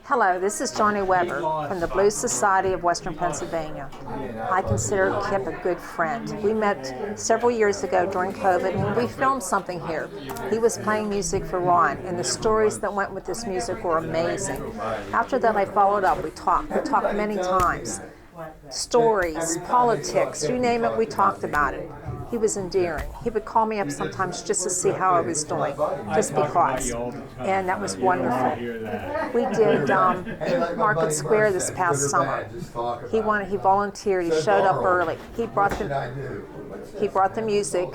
Hello, this is Johnny Weber from the Blues Society of Western Pennsylvania. I consider Kip a good friend. We met several years ago during COVID when we filmed something here. He was playing music for Ron, and the stories that went with this music were amazing. After that, I followed up. We talked many times. Stories, politics, you name it, we talked about it. He was endearing. He would call me up sometimes just to see how I was doing, just because. And that was wonderful. We did in Market Square this past summer. He volunteered. He showed up early. He brought the music,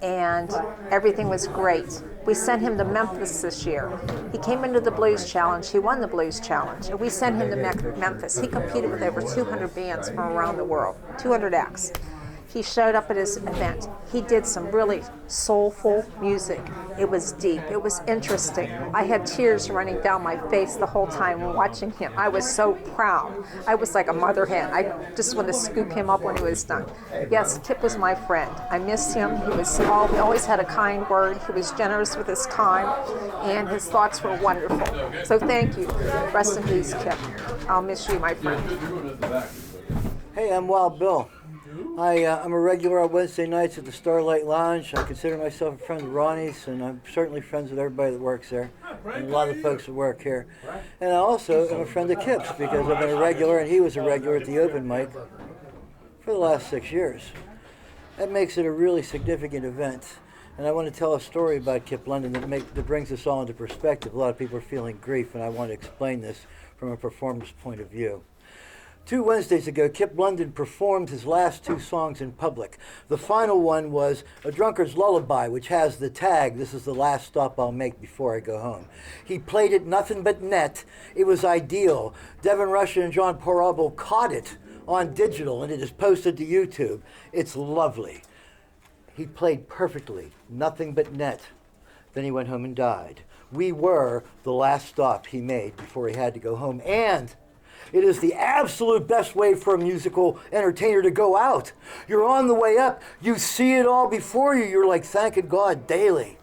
and everything was great. We sent him to Memphis this year. He came into the Blues Challenge. He won the Blues Challenge. And we sent him to Memphis. He competed with over 200 bands from around the world, 200 acts. He showed up at his event. He did some really soulful music. It was deep. It was interesting. I had tears running down my face the whole time watching him. I was so proud. I was like a mother hen. I just wanted to scoop him up when he was done. Yes, Kip was my friend. I miss him. He always had a kind word. He was generous with his time, and his thoughts were wonderful. So thank you. Rest in peace, Kip. I'll miss you, my friend. Hey, I'm Wild Bill. I'm a regular on Wednesday nights at the Starlight Lounge. I consider myself a friend of Ronnie's, and I'm certainly friends with everybody that works there, and a lot of the folks that work here. And I also am a friend of Kip's because I've been a regular, and he was a regular at the open mic for the last 6 years. That makes it a really significant event. And I want to tell a story about Kip London that brings this all into perspective. A lot of people are feeling grief, and I want to explain this from a performer's point of view. 2 Wednesdays ago, Kip London performed his last 2 songs in public. The final one was A Drunkard's Lullaby, which has the tag, "This is the last stop I'll make before I go home." He played it nothing but net. It was ideal. Devin Rusher and John Porabo caught it on digital, and it is posted to YouTube. It's lovely. He played perfectly, nothing but net. Then he went home and died. We were the last stop he made before he had to go home. And it is the absolute best way for a musical entertainer to go out. You're on the way up. You see it all before you. You're like thanking God daily.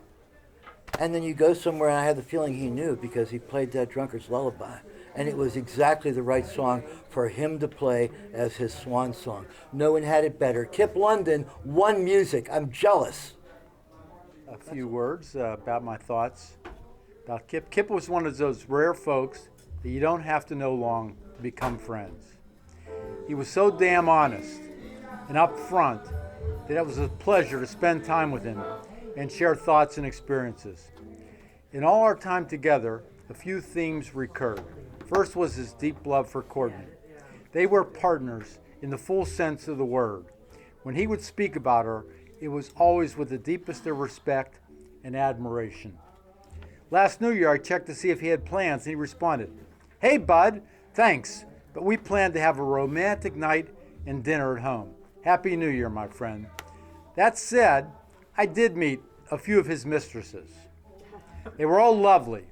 And then you go somewhere, and I had the feeling he knew because he played that Drunkard's Lullaby. And it was exactly the right song for him to play as his swan song. No one had it better. Kip London won music. I'm jealous. A few words about my thoughts about Kip. Kip was one of those rare folks that you don't have to know long to become friends. He was so damn honest and upfront that it was a pleasure to spend time with him and share thoughts and experiences. In all our time together, a few themes recurred. First was his deep love for Courtney. They were partners in the full sense of the word. When he would speak about her, it was always with the deepest of respect and admiration. Last New Year, I checked to see if he had plans, and he responded, "Hey, bud, thanks, but we plan to have a romantic night and dinner at home. Happy New Year, my friend." That said, I did meet a few of his mistresses. They were all lovely,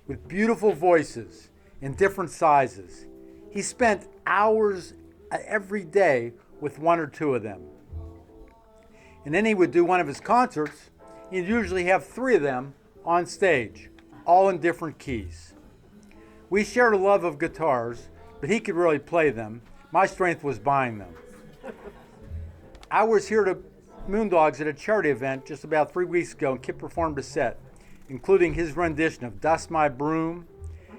with beautiful voices in different sizes. He spent hours every day with 1 or 2 of them. And then he would do one of his concerts. He'd usually have 3 of them on stage, all in different keys. We shared a love of guitars, but he could really play them. My strength was buying them. I was here to Moondogs at a charity event just about 3 weeks ago, and Kip performed a set, including his rendition of Dust My Broom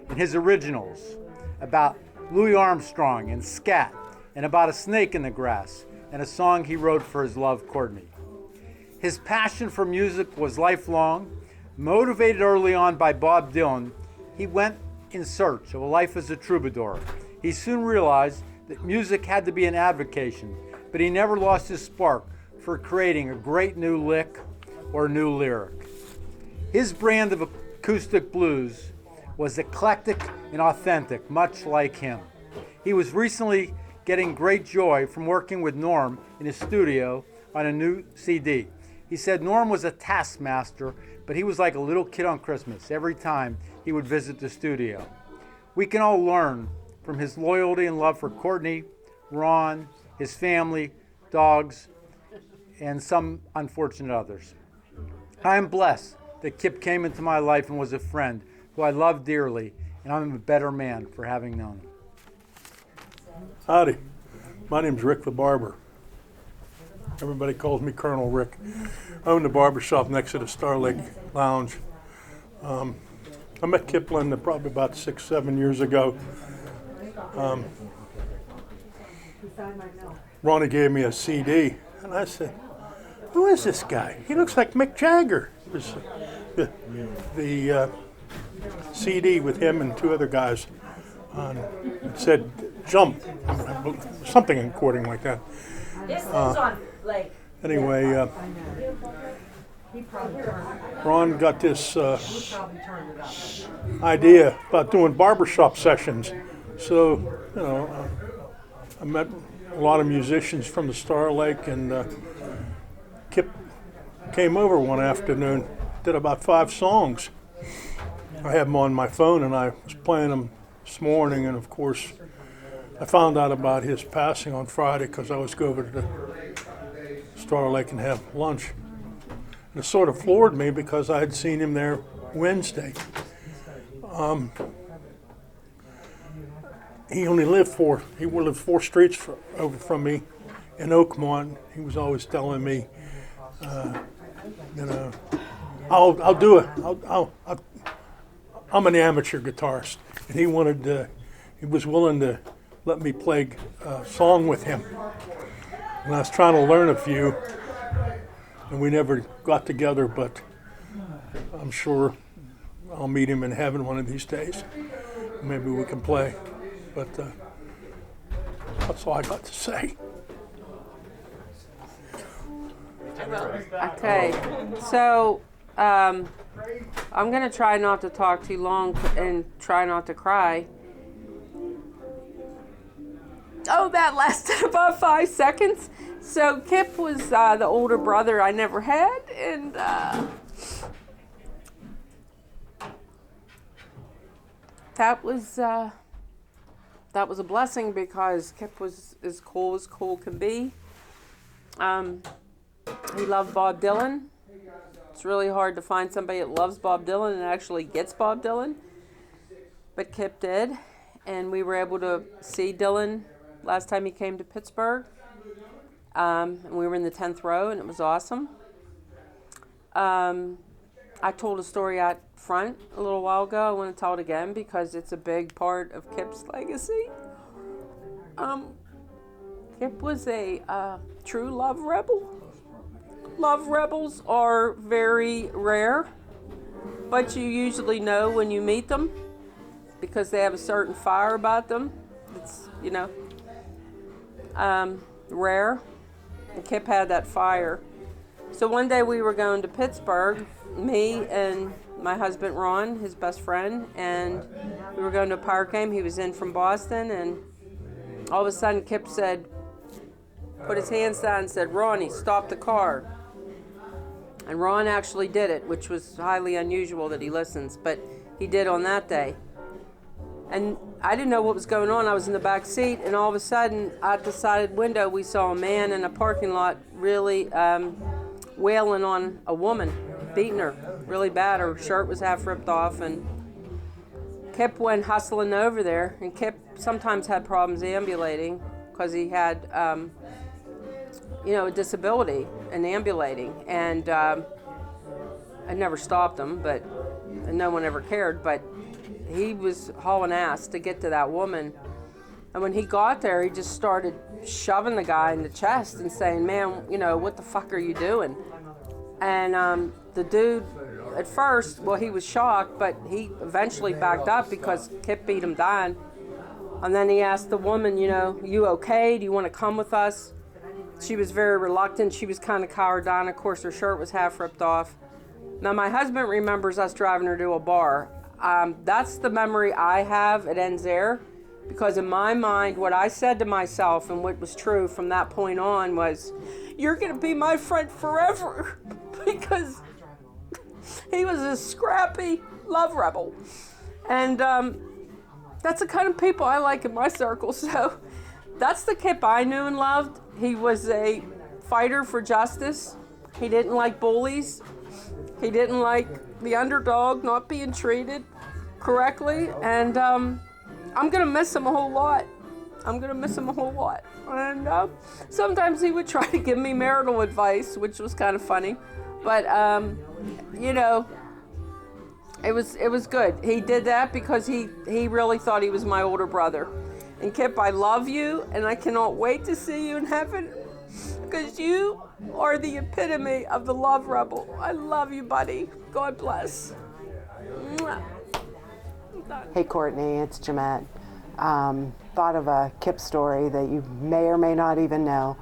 and his originals about Louis Armstrong and scat, and about a snake in the grass, and a song he wrote for his love, Courtney. His passion for music was lifelong. Motivated early on by Bob Dylan, he went in search of a life as a troubadour. He soon realized that music had to be an avocation, but he never lost his spark for creating a great new lick or new lyric. His brand of acoustic blues was eclectic and authentic, much like him. He was recently getting great joy from working with Norm in his studio on a new CD. He said Norm was a taskmaster, but he was like a little kid on Christmas every time he would visit the studio. We can all learn from his loyalty and love for Courtney, Ron, his family, dogs, and some unfortunate others. I am blessed that Kip came into my life and was a friend who I love dearly and I'm a better man for having known him. Howdy, my name's Rick the Barber. Everybody calls me Colonel Rick. I own the barber shop next to the Star Lake Lounge. I met Kip London probably about 6-7 years ago. Ronnie gave me a CD, and I said, "Who is this guy? He looks like Mick Jagger." It was the CD with him and two other guys on it. It said "Jump," something according like that. Anyway, Ron got this idea about doing barbershop sessions. So, I met a lot of musicians from the Star Lake, and Kip came over one afternoon, did about 5 songs. I have them on my phone, and I was playing them this morning, and of course, I found out about his passing on Friday because I was going over to the Star Lake and have lunch. And it sort of floored me because I had seen him there Wednesday. He lived 4 streets over from me in Oakmont. He was always telling me, I'll do it. I'm an amateur guitarist, and he was willing to let me play a song with him. And I was trying to learn a few, and we never got together, but I'm sure I'll meet him in heaven one of these days. Maybe we can play. But that's all I got to say. Okay, so I'm going to try not to talk too long and try not to cry. Oh, that lasted about 5 seconds. So Kip was the older brother I never had, and that was a blessing because Kip was as cool can be. He loved Bob Dylan. It's really hard to find somebody that loves Bob Dylan and actually gets Bob Dylan, but Kip did, and we were able to see Dylan last time he came to Pittsburgh, and we were in the 10th row, and it was awesome. I told a story out front a little while ago. I want to tell it again because it's a big part of Kip's legacy. Kip was a true love rebel. Love rebels are very rare, but you usually know when you meet them because they have a certain fire about them. It's, rare. And Kip had that fire. So one day we were going to Pittsburgh, me and my husband Ron, his best friend, and we were going to a Pirate game. He was in from Boston, and all of a sudden Kip said, put his hands down and said, "Ronnie, stop the car." And Ron actually did it, which was highly unusual that he listens, but he did on that day. And I didn't know what was going on. I was in the back seat, and all of a sudden, out the side window, we saw a man in a parking lot really wailing on a woman, beating her really bad. Her shirt was half ripped off, and Kip went hustling over there. And Kip sometimes had problems ambulating because he had, a disability in ambulating. And I never stopped him, and no one ever cared, but he was hauling ass to get to that woman. And when he got there, he just started shoving the guy in the chest and saying, "Man, what the fuck are you doing?" And the dude, at first, he was shocked, but he eventually backed up because Kip beat him down. And then he asked the woman, "You okay? Do you want to come with us?" She was very reluctant. She was kind of cowered down. Of course, her shirt was half ripped off. Now, my husband remembers us driving her to a bar. That's the memory I have. It ends there. Because in my mind, what I said to myself and what was true from that point on was, "You're going to be my friend forever." Because he was a scrappy love rebel. And that's the kind of people I like in my circle. So that's the Kip I knew and loved. He was a fighter for justice. He didn't like bullies. He didn't like the underdog not being treated. correctly, and I'm gonna miss him a whole lot. And sometimes he would try to give me marital advice, which was kind of funny, but you know, it was good. He did that because he really thought he was my older brother. And Kip, I love you, and I cannot wait to see you in heaven, because you are the epitome of the love rebel. I love you, buddy. God bless. Mwah. Hey Courtney, it's Jamette. Thought of a Kip story that you may or may not even know.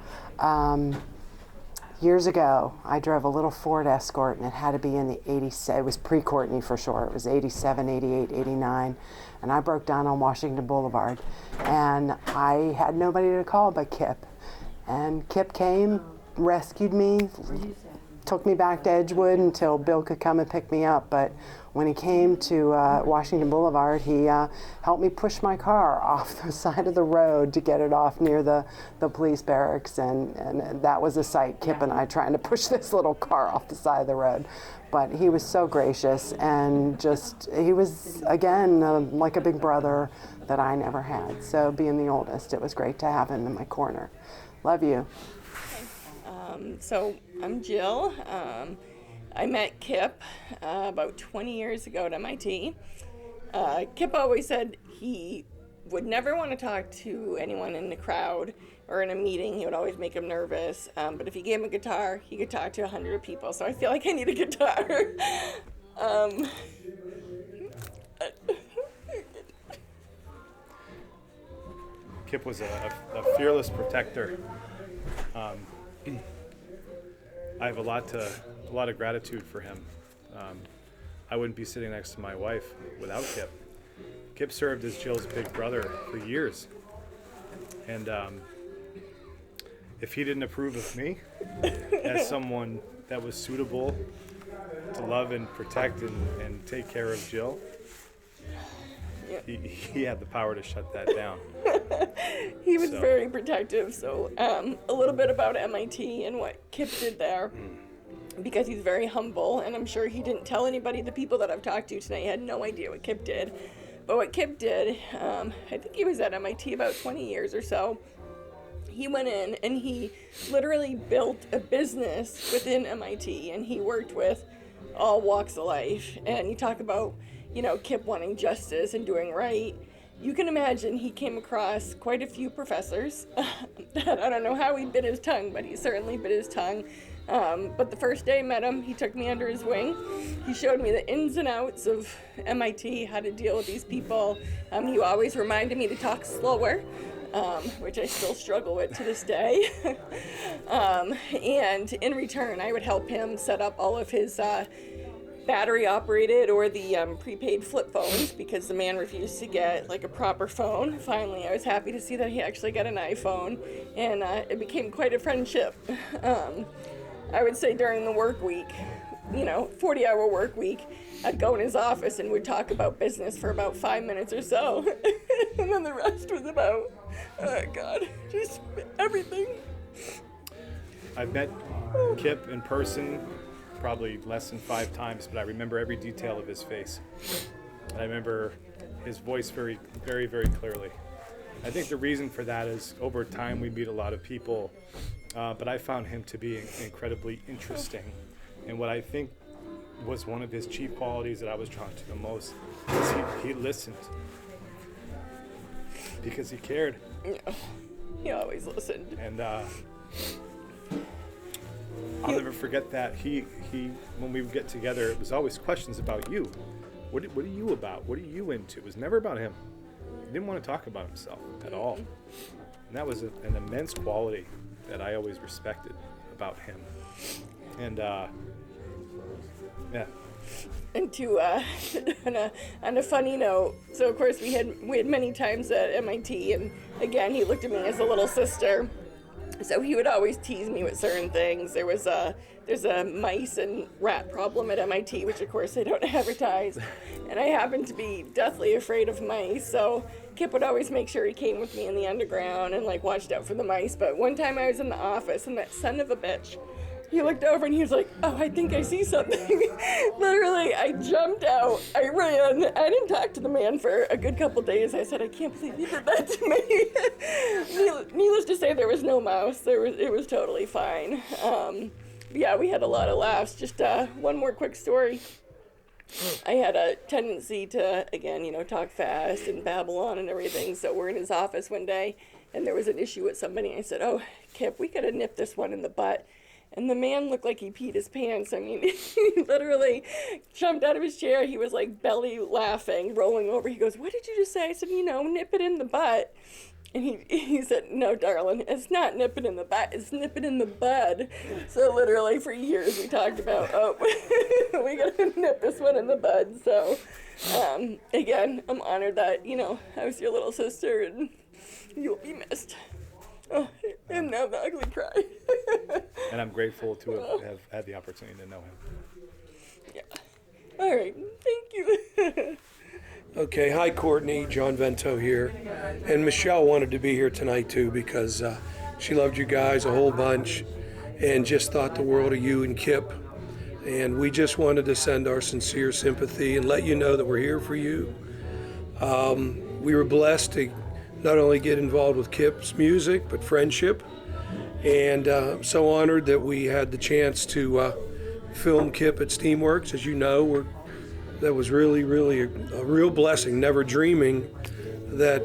Years ago, I drove a little Ford Escort, and it had to be in the 87, it was pre-Courtney for sure, it was 87, 88, 89, and I broke down on Washington Boulevard, and I had nobody to call but Kip. And Kip came, rescued me, took me back to Edgewood until Bill could come and pick me up, but when he came to Washington Boulevard, he helped me push my car off the side of the road to get it off near the police barracks, and that was a sight, Kip and I trying to push this little car off the side of the road. But he was so gracious, and he was, again, like a big brother that I never had. So being the oldest, it was great to have him in my corner. Love you. So I'm Jill. I met Kip about 20 years ago at MIT. Kip always said he would never want to talk to anyone in the crowd or in a meeting. He would always make him nervous. But if you gave him a guitar, he could talk to 100 people. So I feel like I need a guitar. Kip was a fearless protector. I have a lot of gratitude for him. I wouldn't be sitting next to my wife without Kip. Kip served as Jill's big brother for years, and if he didn't approve of me as someone that was suitable to love and protect and take care of Jill, he had the power to shut that down. He was very protective. So a little bit about MIT and what Kip did there, because he's very humble, and I'm sure he didn't tell anybody. The people that I've talked to tonight had no idea what Kip did. But what Kip did, I think he was at MIT about 20 years or so. He went in and he literally built a business within MIT, and he worked with all walks of life. And you talk about, Kip wanting justice and doing right. You can imagine he came across quite a few professors that I don't know how he bit his tongue, but he certainly bit his tongue. But the first day I met him, he took me under his wing. He showed me the ins and outs of MIT, how to deal with these people. He always reminded me to talk slower, which I still struggle with to this day. And in return, I would help him set up all of his battery operated or the prepaid flip phones, because the man refused to get like a proper phone. Finally, I was happy to see that he actually got an iPhone, and it became quite a friendship. I would say during the work week, 40-hour work week, I'd go in his office and we'd talk about business for about 5 minutes or so. And then the rest was about, just everything. I've met Kip in person probably less than 5 times, but I remember every detail of his face. And I remember his voice very, very, very clearly. I think the reason for that is over time we meet a lot of people, but I found him to be incredibly interesting. And what I think was one of his chief qualities that I was drawn to the most is he listened, because he cared. Yeah, he always listened. And I'll never forget that. He when we would get together, it was always questions about you. What are you about? What are you into? It was never about him. He didn't want to talk about himself at all. And that was an immense quality that I always respected about him. And yeah. And to on a funny note, so of course we had many times at MIT, and again he looked at me as a little sister. So he would always tease me with certain things. There's a mice and rat problem at MIT, which of course they don't advertise. And I happen to be deathly afraid of mice, so Kip would always make sure he came with me in the underground and watched out for the mice. But one time I was in the office, and that son of a bitch he looked over and he was like, oh, I think I see something. Literally, I jumped out, I ran. I didn't talk to the man for a good couple days. I said, I can't believe you did that to me. Needless to say, there was no mouse. It was totally fine. Yeah, we had a lot of laughs. Just one more quick story. I had a tendency to, again, talk fast and babble on and everything. So we're in his office one day, and there was an issue with somebody. I said, oh, Kip, we could have nipped this one in the butt. And the man looked like he peed his pants. I mean, he literally jumped out of his chair. He was like belly laughing, rolling over. He goes, what did you just say? I said, nip it in the butt. And he said, no, darling, it's not nip it in the butt, it's nip it in the bud. So literally for years we talked about, we gotta nip this one in the bud. So again, I'm honored that, I was your little sister and you'll be missed. Oh, and now the ugly cry. And I'm grateful to have had the opportunity to know him. Yeah. All right, thank you. Okay, hi Courtney, John Vento here. And Michelle wanted to be here tonight too because she loved you guys a whole bunch and just thought the world of you and Kip. And we just wanted to send our sincere sympathy and let you know that we're here for you. We were blessed to not only get involved with Kip's music, but friendship. And I'm so honored that we had the chance to film Kip at Steamworks. As you know, that was really, really a real blessing, never dreaming that,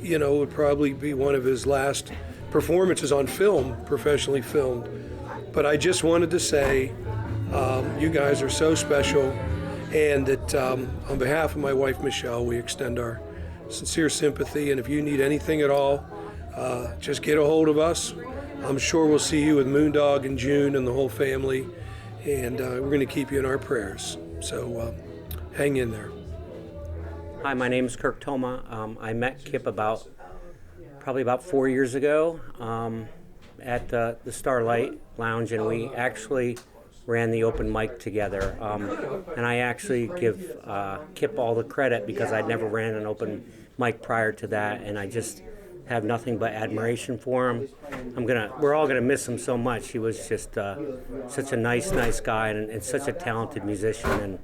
would probably be one of his last performances on film, professionally filmed. But I just wanted to say, you guys are so special, and that on behalf of my wife, Michelle, we extend our sincere sympathy, and if you need anything at all, just get a hold of us. I'm sure we'll see you with Moondog in June and the whole family, and we're going to keep you in our prayers. So hang in there. Hi, my name is Kirk Toma. I met Kip probably about 4 years ago at the Starlight Lounge, and we actually ran the open mic together. And I actually give Kip all the credit because I'd never ran an open mic prior to that, and I just have nothing but admiration for him. We're all gonna miss him so much. He was just such a nice guy and such a talented musician and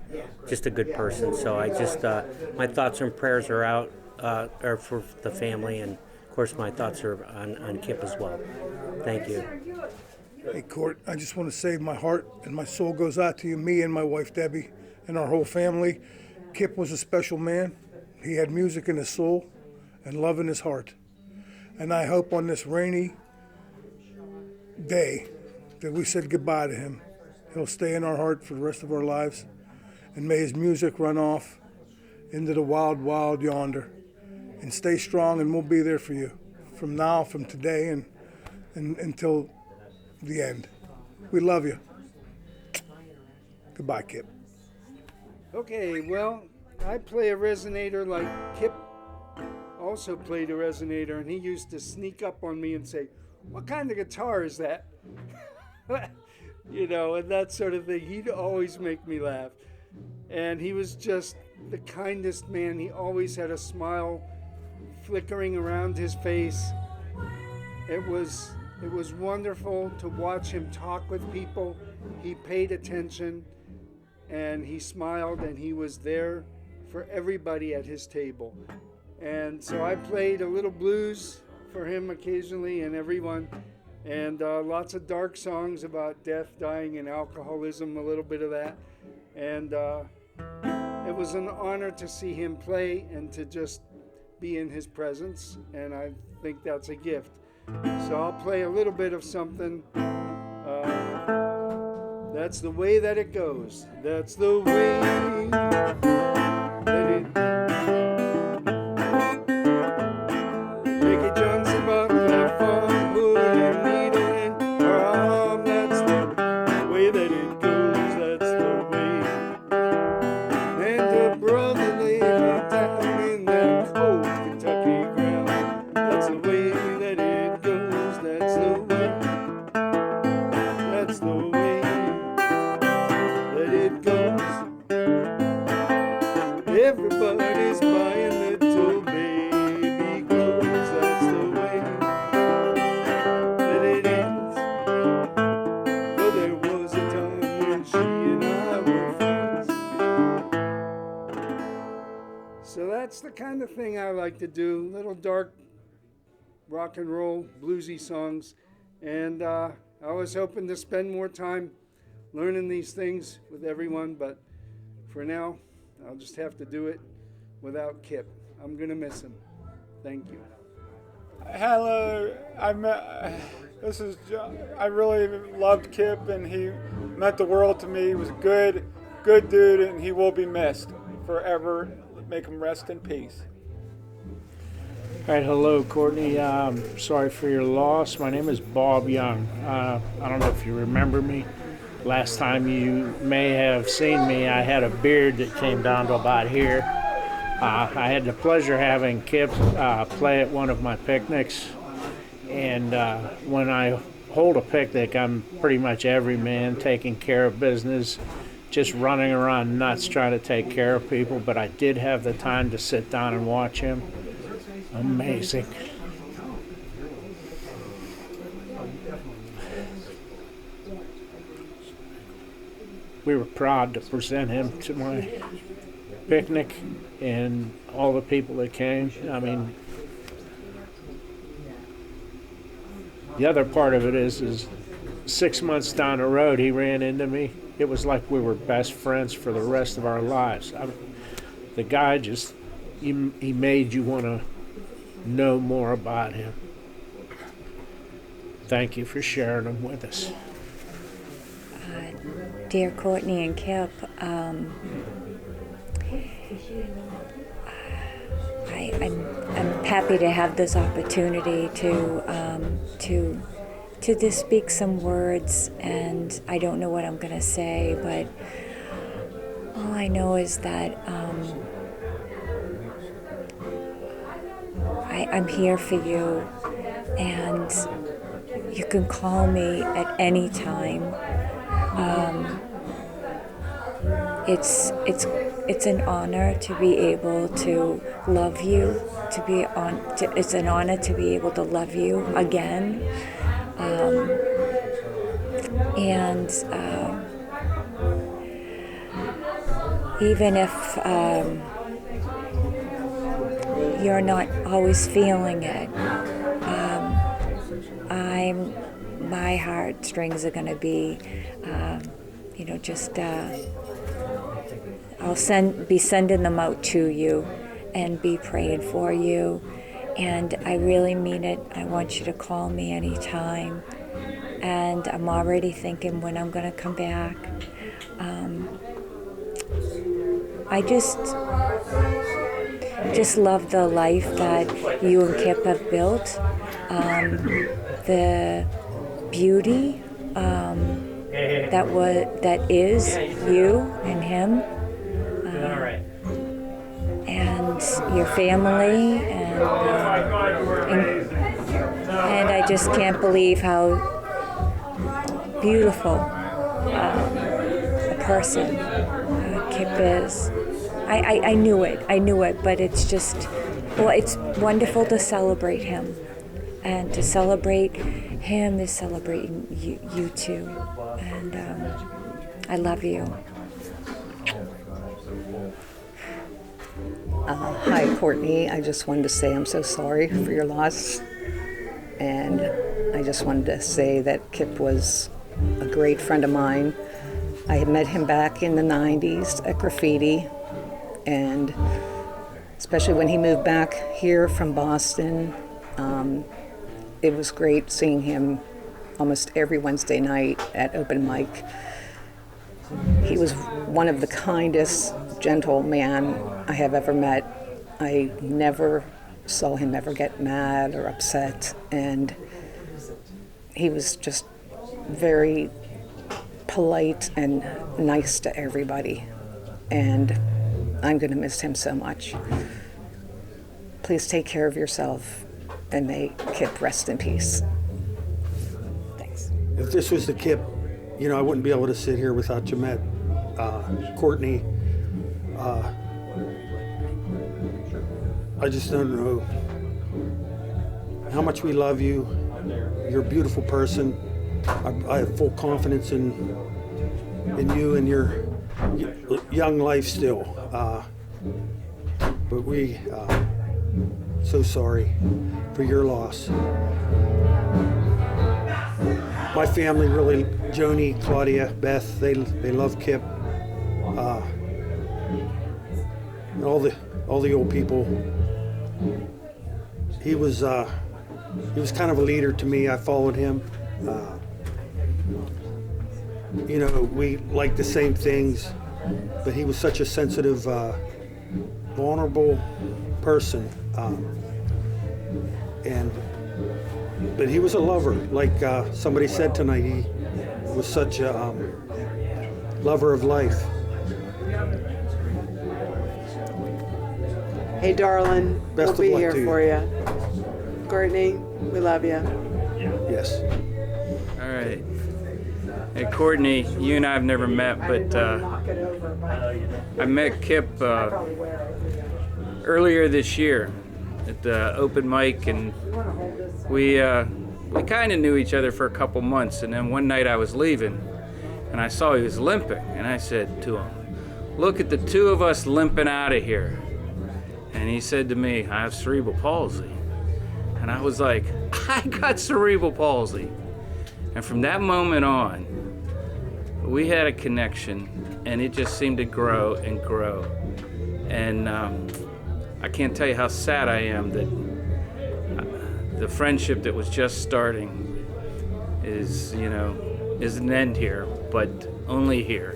just a good person. So I just my thoughts and prayers are for the family, and of course my thoughts are on Kip as well. Thank you. Hey Court, I just want to say my heart and my soul goes out to you, me and my wife Debbie and our whole family. Kip was a special man. He had music in his soul and love in his heart. And I hope on this rainy day that we said goodbye to him, he'll stay in our heart for the rest of our lives. And may his music run off into the wild, wild yonder. And stay strong, and we'll be there for you from today and until the end. We love you. Goodbye, Kip. Okay, well, I play a resonator like Kip also played a resonator, and he used to sneak up on me and say, what kind of guitar is that? And that sort of thing. He'd always make me laugh. And he was just the kindest man. He always had a smile flickering around his face. It was wonderful to watch him talk with people. He paid attention, and he smiled, and he was there for everybody at his table. And so I played a little blues for him occasionally and everyone, and lots of dark songs about death, dying, and alcoholism, a little bit of that. And it was an honor to see him play and to just be in his presence, and I think that's a gift. So I'll play a little bit of something. That's the way that it goes. That's the way that it Ricky Johnson bought that farm, put a needle in her arm. That's the way that it goes. That's the way. And her brother laid him down in that cold Kentucky ground. That's the way that it goes. That's the way. That's the way that it goes. Everybody's buying little baby clothes. That's the way that it is. That's the kind of thing I like to do, little dark rock and roll, bluesy songs. And I was hoping to spend more time learning these things with everyone, but for now, I'll just have to do it without Kip. I'm going to miss him. Thank you. Hello, I really loved Kip, and he meant the world to me. He was a good dude, and he will be missed forever. Make him rest in peace. All right, hello, Courtney. Sorry for your loss. My name is Bob Young. I don't know if you remember me. Last time you may have seen me, I had a beard that came down to about here. I had the pleasure of having Kip play at one of my picnics. And when I hold a picnic, I'm pretty much every man, taking care of business, just running around nuts trying to take care of people. But I did have the time to sit down and watch him. Amazing. We were proud to present him to my picnic and all the people that came. I mean, the other part of it is 6 months down the road, he ran into me. It was like we were best friends for the rest of our lives. The guy just, he made you want to know more about him. Thank you for sharing him with us. Dear Courtney and Kip, I'm happy to have this opportunity to just speak some words, and I don't know what I'm going to say, but all I know is that I'm here for you, and you can call me at any time. It's an honor to be able to love you. It's an honor to be able to love you again. Even if you're not always feeling it, my heartstrings are going to be, I'll be sending them out to you and be praying for you. And I really mean it. I want you to call me anytime. And I'm already thinking when I'm going to come back. I just love the life that you and Kip have built. The beauty that is you and him, and your family, and I just can't believe how beautiful a person Kip is. I knew it, but it's just, it's wonderful to celebrate him. And to celebrate him is celebrating you too. And I love you. Hi, Courtney. I just wanted to say I'm so sorry for your loss. And I just wanted to say that Kip was a great friend of mine. I had met him back in the 90s at Graffiti. And especially when he moved back here from Boston, it was great seeing him almost every Wednesday night at open mic. He was one of the kindest, gentle man I have ever met. I never saw him ever get mad or upset, and he was just very polite and nice to everybody. And I'm going to miss him so much. Please take care of yourself, and may Kip rest in peace. Thanks. If this was the Kip, I wouldn't be able to sit here without you met. Courtney, I just don't know how much we love you. You're a beautiful person. I have full confidence in you and your young life still. but we so sorry for your loss. My family really, Joni, Claudia, Beth, they love Kip. And all the old people. He was kind of a leader to me. I followed him. We liked the same things, but he was such a sensitive, vulnerable person. But he was a lover. Like somebody said tonight, he was such a lover of life. Hey, darling, Best we'll be of luck here to you. for you. Courtney, we love you. Yes. All right. Hey, Courtney, you and I have never met, but I met Kip earlier this year at the open mic, and we kind of knew each other for a couple months, and then one night I was leaving, and I saw he was limping, and I said to him, "Look at the two of us limping out of here." And he said to me, "I have cerebral palsy." And I was like, "I got cerebral palsy." And from that moment on, we had a connection, and it just seemed to grow and grow. And I can't tell you how sad I am that the friendship that was just starting is an end here, but only here.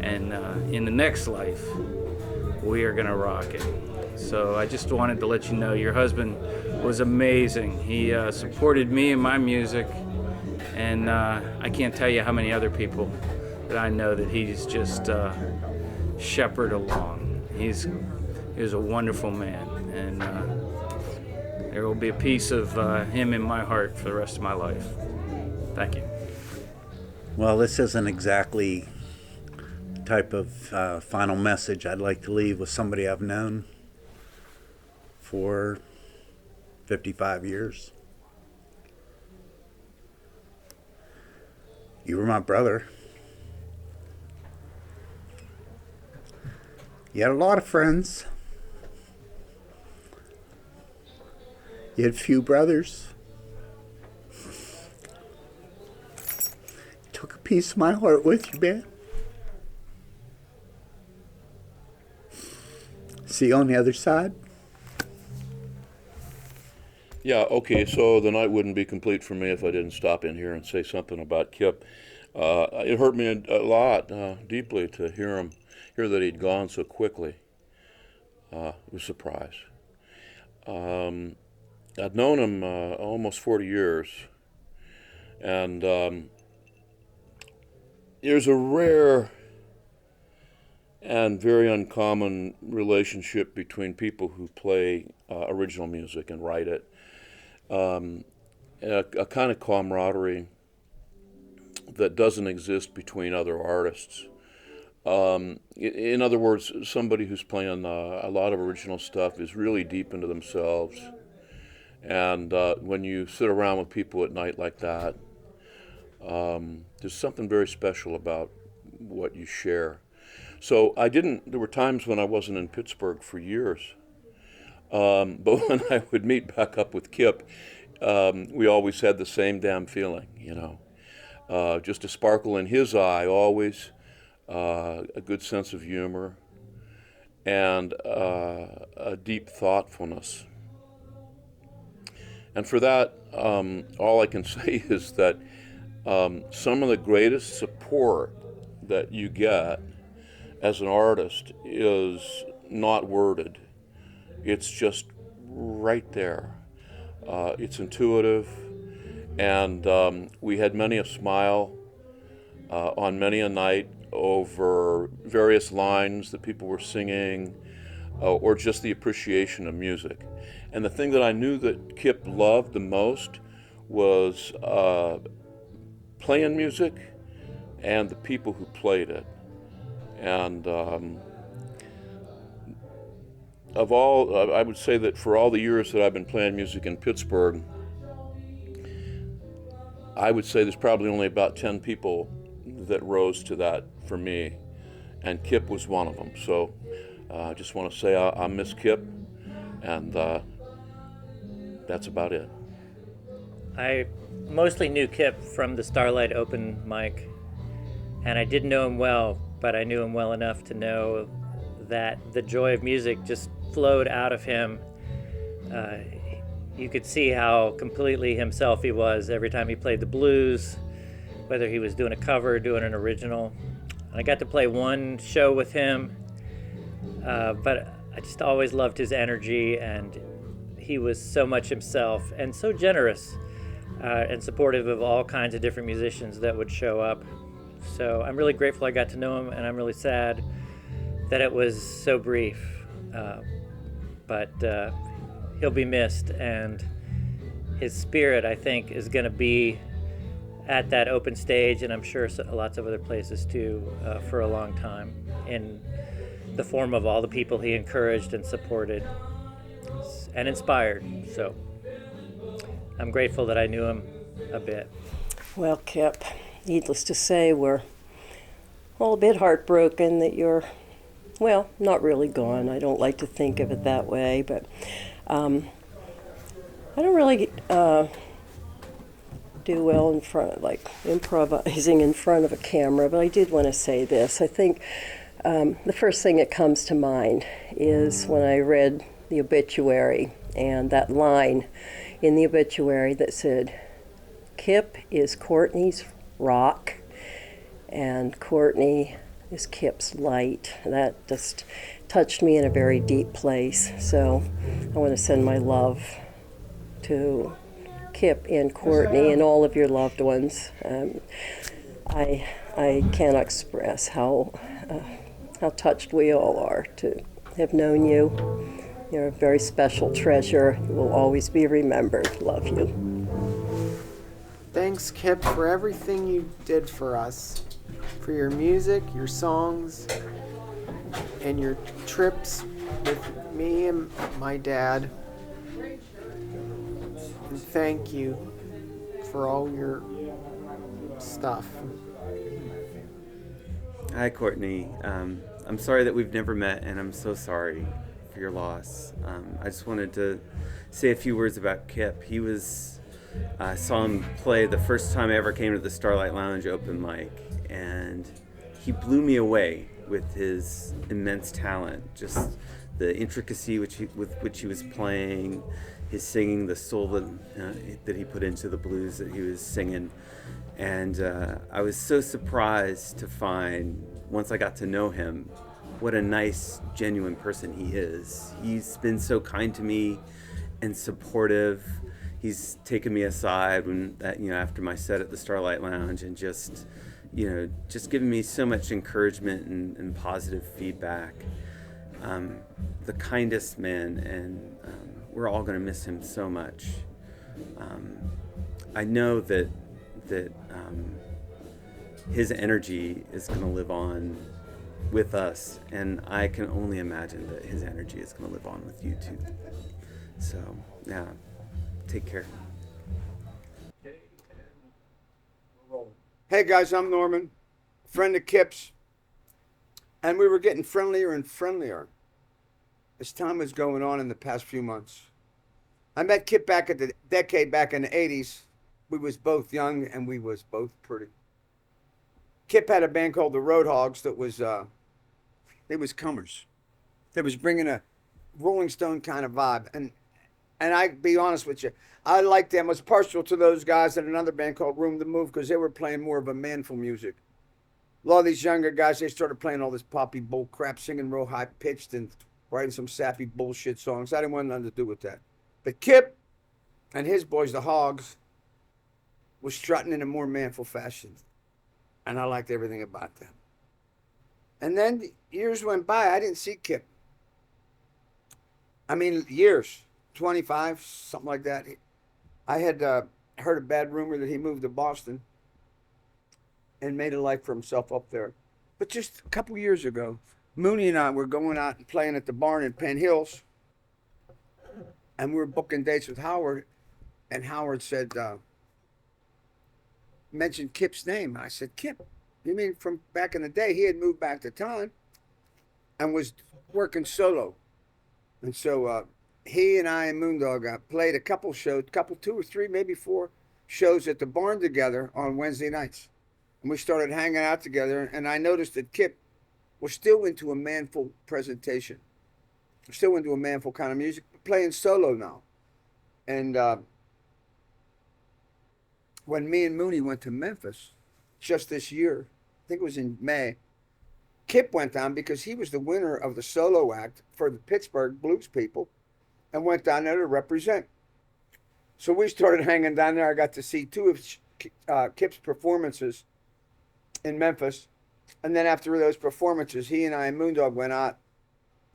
And in the next life, we are gonna rock it. So I just wanted to let you know your husband was amazing. He supported me and my music, and I can't tell you how many other people that I know that he's just shepherded along. He was a wonderful man, and there will be a piece of him in my heart for the rest of my life. Thank you. Well, this isn't exactly the type of final message I'd like to leave with somebody I've known for 55 years. You were my brother. You had a lot of friends. You had few brothers. You took a piece of my heart with you, man. See you on the other side. Yeah, okay, so the night wouldn't be complete for me if I didn't stop in here and say something about Kip. It hurt me a lot, deeply, to hear that he'd gone so quickly. It was a surprise. I'd known him almost 40 years, and there's a rare and very uncommon relationship between people who play original music and write it. A kind of camaraderie that doesn't exist between other artists. In other words, somebody who's playing a lot of original stuff is really deep into themselves. And when you sit around with people at night like that, there's something very special about what you share. So there were times when I wasn't in Pittsburgh for years. But when I would meet back up with Kip, we always had the same damn feeling, just a sparkle in his eye always, a good sense of humor, and a deep thoughtfulness. And for that, all I can say is that some of the greatest support that you get as an artist is not worded. It's just right there. It's intuitive, and we had many a smile on many a night over various lines that people were singing, or just the appreciation of music. And the thing that I knew that Kip loved the most was playing music and the people who played it. And I would say that for all the years that I've been playing music in Pittsburgh, I would say there's probably only about 10 people that rose to that for me, and Kip was one of them. So I just want to say I miss Kip, and that's about it. I mostly knew Kip from the Starlight open mic, and I didn't know him well, but I knew him well enough to know that the joy of music just flowed out of him. You could see how completely himself he was every time he played the blues, whether he was doing a cover or doing an original. And I got to play one show with him, but I just always loved his energy, and he was so much himself and so generous and supportive of all kinds of different musicians that would show up. So I'm really grateful I got to know him, and I'm really sad that it was so brief. But he'll be missed, and his spirit, I think, is going to be at that open stage, and I'm sure lots of other places too, for a long time, in the form of all the people he encouraged and supported and inspired. So I'm grateful that I knew him a bit. Well, Kip, needless to say, we're all a bit heartbroken that you're, well, not really gone. I don't like to think of it that way, but I don't really do well in front, like improvising in front of a camera, but I did want to say this. I think the first thing that comes to mind is when I read the obituary and that line in the obituary that said, Kip is Courtney's rock and Courtney is Kip's light. That just touched me in a very deep place. So I want to send my love to Kip and Courtney and all of your loved ones. I can't express how touched we all are to have known you. You're a very special treasure. You will always be remembered. Love you. Thanks, Kip, for everything you did for us, for your music, your songs, and your trips with me and my dad. And thank you for all your stuff. Hi, Courtney. I'm sorry that we've never met, and I'm so sorry for your loss. I just wanted to say a few words about Kip. I saw him play the first time I ever came to the Starlight Lounge open mic, and he blew me away with his immense talent, just the intricacy with which he was playing, his singing, the soul that he put into the blues that he was singing. And I was so surprised to find, once I got to know him, what a nice, genuine person he is. He's been so kind to me and supportive. He's taken me aside after my set at the Starlight Lounge and just given me so much encouragement and positive feedback. The kindest man, and we're all going to miss him so much. I know that his energy is going to live on with us, and I can only imagine that his energy is going to live on with you too. So, yeah, take care. Hey guys, I'm Norman, friend of Kip's, and we were getting friendlier and friendlier as time was going on in the past few months. I met Kip back in the 80s. We was both young and we was both pretty. Kip had a band called the Roadhogs that was, they was comers. They was bringing a Rolling Stone kind of vibe. And I be honest with you, I liked them. I was partial to those guys in another band called Room to Move because they were playing more of a manful music. A lot of these younger guys, they started playing all this poppy bull crap, singing real high pitched and writing some sappy bullshit songs. I didn't want nothing to do with that. But Kip and his boys, the Hogs, was strutting in a more manful fashion. And I liked everything about them. And then years went by, I didn't see Kip. I mean, years, 25, something like that. I had heard a bad rumor that he moved to Boston and made a life for himself up there. But just a couple years ago, Mooney and I were going out and playing at the barn in Penn Hills. And we were booking dates with Howard. And Howard said, mentioned Kip's name. I said, Kip, you mean from back in the day? He had moved back to town. and was working solo. And so he and I and Moondog played a couple shows, two or three, maybe four shows at the barn together on Wednesday nights. And we started hanging out together, and I noticed that Kip was still into a manful presentation, still into a manful kind of music, playing solo now. And when me and Mooney went to Memphis just this year, I think it was in May, Kip went down because he was the winner of the solo act for the Pittsburgh Blues people and went down there to represent. So we started hanging down there. I got to see two of Kip's performances in Memphis. And then after those performances, he and I and Moondog went out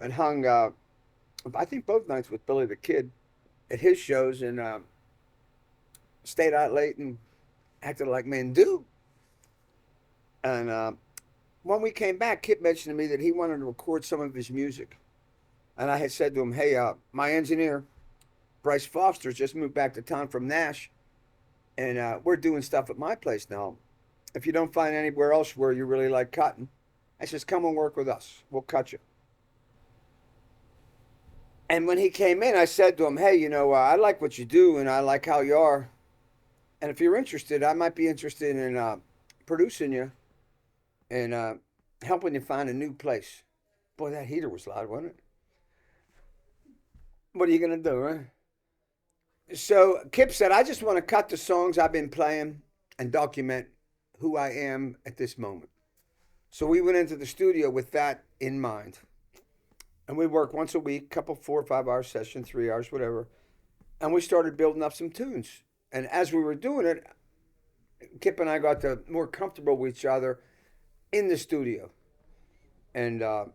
and hung, I think both nights with Billy the Kid at his shows, and stayed out late and acted like men do. And when we came back, Kip mentioned to me that he wanted to record some of his music. And I had said to him, hey, my engineer, Bryce Foster, just moved back to town from Nash, and we're doing stuff at my place now. If you don't find anywhere else where you really like cutting, I says, come and work with us. We'll cut you. And when he came in, I said to him, hey, you know, I like what you do, and I like how you are. And if you're interested, I might be interested in producing you and helping you find a new place. Boy, that heater was loud, wasn't it? What are you going to do, right? So Kip said, I just want to cut the songs I've been playing and document who I am at this moment. So we went into the studio with that in mind. And we worked once a week, couple 4 or 5 hour session, 3 hours, whatever. And we started building up some tunes. And as we were doing it, Kip and I got more comfortable with each other in the studio. And the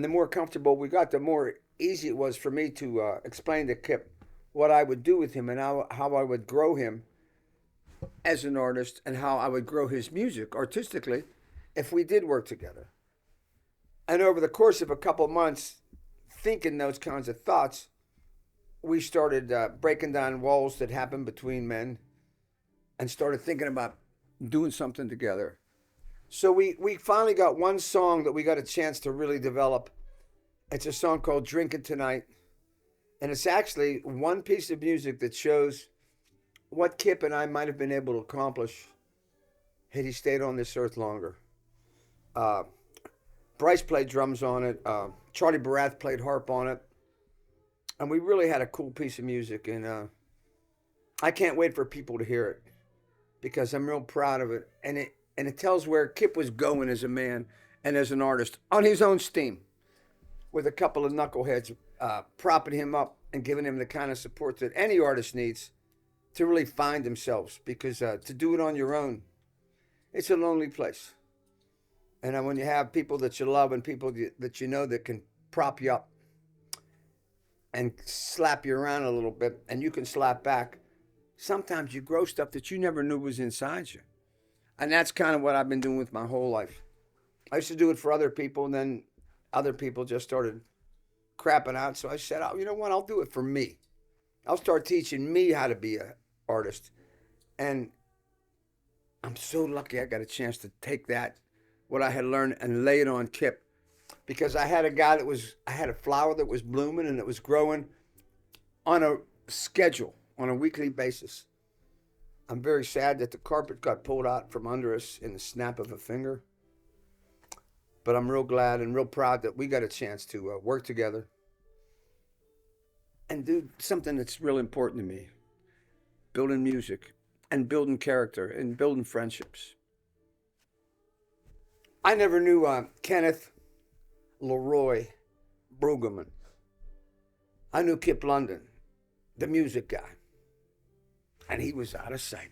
more comfortable we got, the more easy it was for me to explain to Kip what I would do with him and how I would grow him as an artist and how I would grow his music artistically if we did work together. And over the course of a couple months, thinking those kinds of thoughts, we started breaking down walls that happened between men and started thinking about doing something together. So we finally got one song that we got a chance to really develop. It's a song called Drinking Tonight. And it's actually one piece of music that shows what Kip and I might have been able to accomplish had he stayed on this earth longer. Bryce played drums on it. Charlie Barath played harp on it. And we really had a cool piece of music. And I can't wait for people to hear it because I'm real proud of it. And it tells where Kip was going as a man and as an artist on his own steam, with a couple of knuckleheads propping him up and giving him the kind of support that any artist needs to really find themselves. Because to do it on your own, it's a lonely place. And when you have people that you love and people that you know that can prop you up and slap you around a little bit, and you can slap back, sometimes you grow stuff that you never knew was inside you. And that's kind of what I've been doing with my whole life. I used to do it for other people, and then other people just started crapping out. So I said, oh, you know what? I'll do it for me. I'll start teaching me how to be an artist. And I'm so lucky I got a chance to take that, what I had learned, and lay it on Kip. Because I had I had a flower that was blooming and it was growing on a schedule, on a weekly basis. I'm very sad that the carpet got pulled out from under us in the snap of a finger. But I'm real glad and real proud that we got a chance to work together and do something that's real important to me. Building music and building character and building friendships. I never knew Kenneth Leroy Brueggemann. I knew Kip London, the music guy, and he was out of sight.